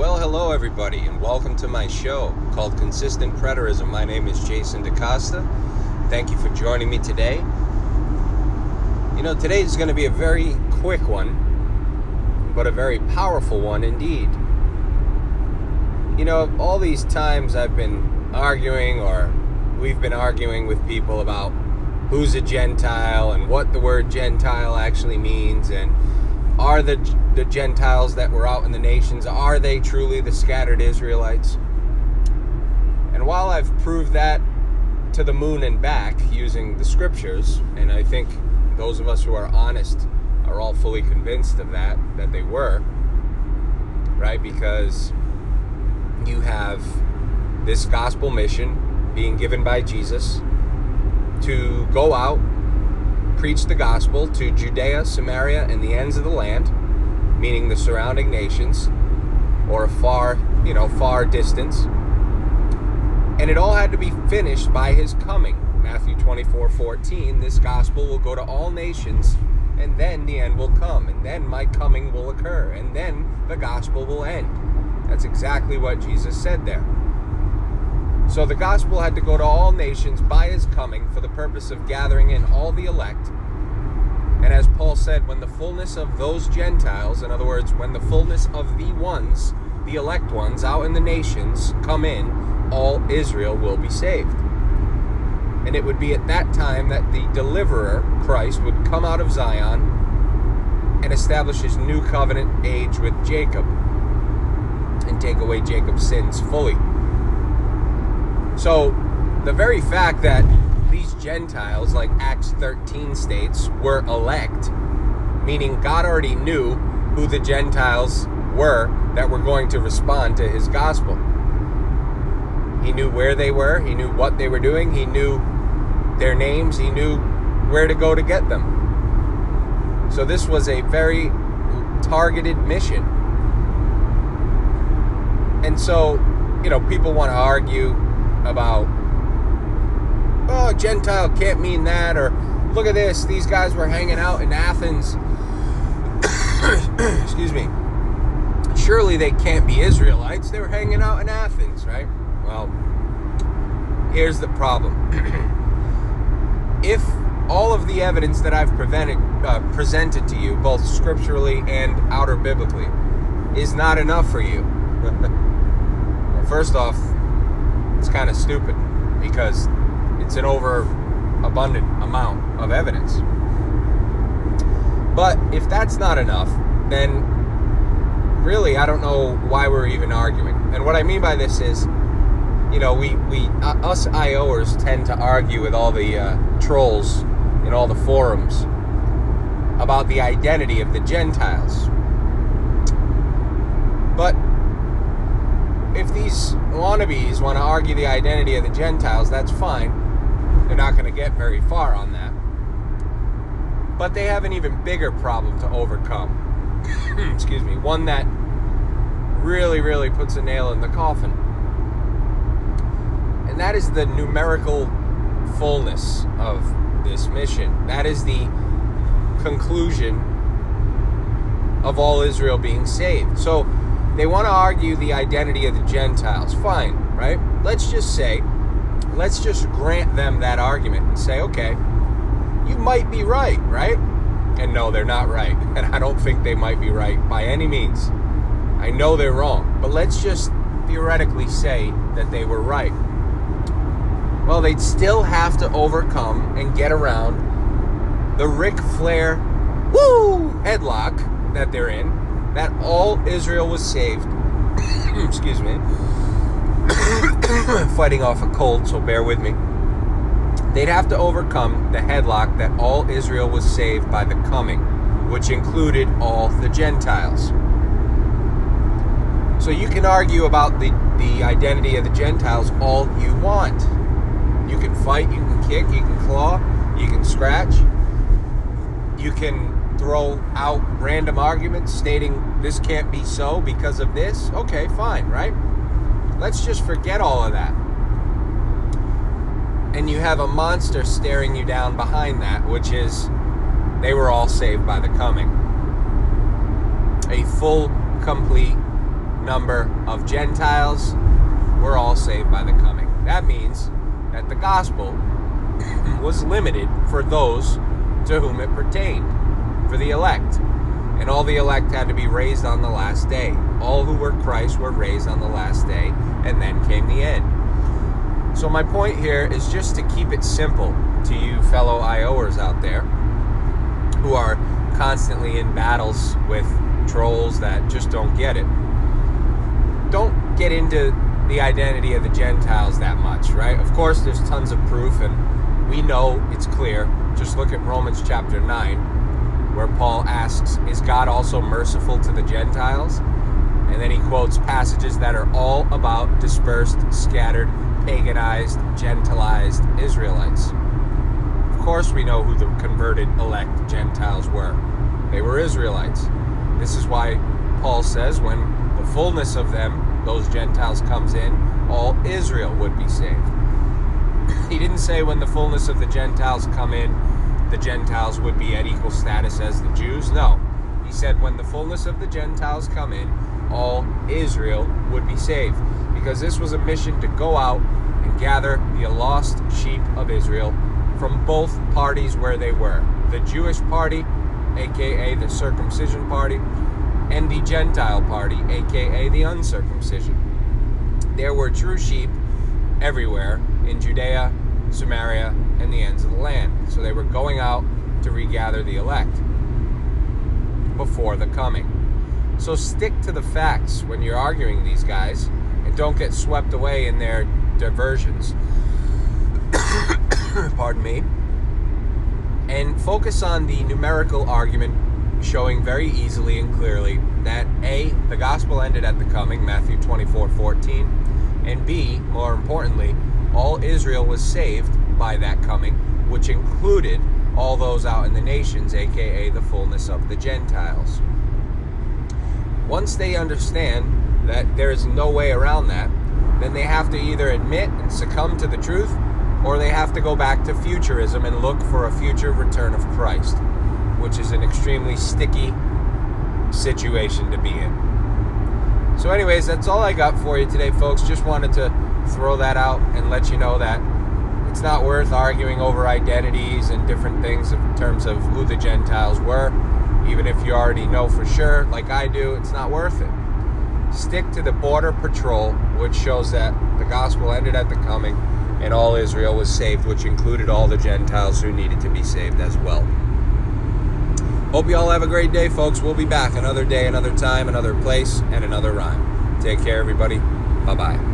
Well, hello everybody, and welcome to my show called Consistent Preterism. My name is Jason DeCosta. Thank you for joining me today. Today is going to be a very quick one, but a very powerful one indeed. All these times I've been arguing, or we've been arguing with people about who's a Gentile and what the word Gentile actually means, and are the Gentiles that were out in the nations, are they truly the scattered Israelites? And while I've proved that to the moon and back using the scriptures, and I think those of us who are honest are all fully convinced of that they were, right? Because you have this gospel mission being given by Jesus to go out, preach the gospel to Judea, Samaria, and the ends of the land, meaning the surrounding nations, or a far distance. And it all had to be finished by his coming. Matthew 24:14, this gospel will go to all nations, and then the end will come, and then my coming will occur, and then the gospel will end. That's exactly what Jesus said there. So the gospel had to go to all nations by his coming for the purpose of gathering in all the elect. And as Paul said, when the fullness of those Gentiles, in other words, when the fullness of the elect ones out in the nations come in, all Israel will be saved. And it would be at that time that the deliverer, Christ, would come out of Zion and establish his new covenant age with Jacob and take away Jacob's sins fully. So the very fact that these Gentiles, like Acts 13 states, were elect, meaning God already knew who the Gentiles were that were going to respond to his gospel. He knew where they were, he knew what they were doing, he knew their names, he knew where to go to get them. So this was a very targeted mission. And so, people want to argue about, oh, Gentile can't mean that, or look at this, these guys were hanging out in Athens. Excuse me. Surely they can't be Israelites. They were hanging out in Athens, right? Well, here's the problem. If all of the evidence that I've presented to you, both scripturally and outer biblically, is not enough for you, well, first off, it's kind of stupid, because it's an overabundant amount of evidence. But if that's not enough, then really I don't know why we're even arguing. And what I mean by this is, us IOers tend to argue with all the trolls in all the forums about the identity of the Gentiles. But if these wannabes want to argue the identity of the Gentiles, that's fine. They're not going to get very far on that. But they have an even bigger problem to overcome. Excuse me. One that really, really puts a nail in the coffin. And that is the numerical fullness of this mission. That is the conclusion of all Israel being saved. So they want to argue the identity of the Gentiles. Fine, right? Let's just grant them that argument and say, okay, you might be right? And no, they're not right. And I don't think they might be right by any means. I know they're wrong. But let's just theoretically say that they were right. Well, they'd still have to overcome and get around the Ric Flair headlock that they're in, that all Israel was saved. Excuse me. Fighting off a cold, so bear with me. They'd have to overcome the headlock that all Israel was saved by the coming, which included all the Gentiles. So you can argue about the identity of the Gentiles all you want. You can fight, you can kick, you can claw, you can scratch. You can throw out random arguments stating this can't be so because of this. Okay, fine, right? Let's just forget all of that. And you have a monster staring you down behind that, which is they were all saved by the coming. A full, complete number of Gentiles were all saved by the coming. That means that the gospel was limited for those to whom it pertained, for the elect. And all the elect had to be raised on the last day. All who were Christ were raised on the last day, and then came the end. So my point here is just to keep it simple to you fellow IOers out there who are constantly in battles with trolls that just don't get it. Don't get into the identity of the Gentiles that much, right? Of course, there's tons of proof, and we know it's clear. Just look at Romans chapter 9, where Paul asks, is God also merciful to the Gentiles? And then he quotes passages that are all about dispersed, scattered, paganized, gentilized Israelites. Of course we know who the converted elect Gentiles were. They were Israelites. This is why Paul says when the fullness of them, those Gentiles, comes in, all Israel would be saved. He didn't say when the fullness of the Gentiles come in, the Gentiles would be at equal status as the Jews. No. He said when the fullness of the Gentiles come in, all Israel would be saved. Because this was a mission to go out and gather the lost sheep of Israel from both parties where they were. The Jewish party, aka the circumcision party, and the Gentile party, aka the uncircumcision. There were true sheep everywhere in Judea, Samaria, and the ends of the land. So they were going out to regather the elect before the coming. So stick to the facts when you're arguing these guys, and don't get swept away in their diversions. Pardon me. And focus on the numerical argument showing very easily and clearly that A, the gospel ended at the coming, Matthew 24:14, and B, more importantly, all Israel was saved by that coming, which included all those out in the nations, aka the fullness of the Gentiles. Once they understand that there is no way around that, then they have to either admit and succumb to the truth, or they have to go back to futurism and look for a future return of Christ, which is an extremely sticky situation to be in. So anyways, that's all I got for you today, folks. Just wanted to throw that out and let you know that it's not worth arguing over identities and different things in terms of who the Gentiles were. Even if you already know for sure, like I do, it's not worth it. Stick to the border patrol, which shows that the gospel ended at the coming and all Israel was saved, which included all the Gentiles who needed to be saved as well. Hope you all have a great day, folks. We'll be back another day, another time, another place, and another rhyme. Take care, everybody. Bye-bye.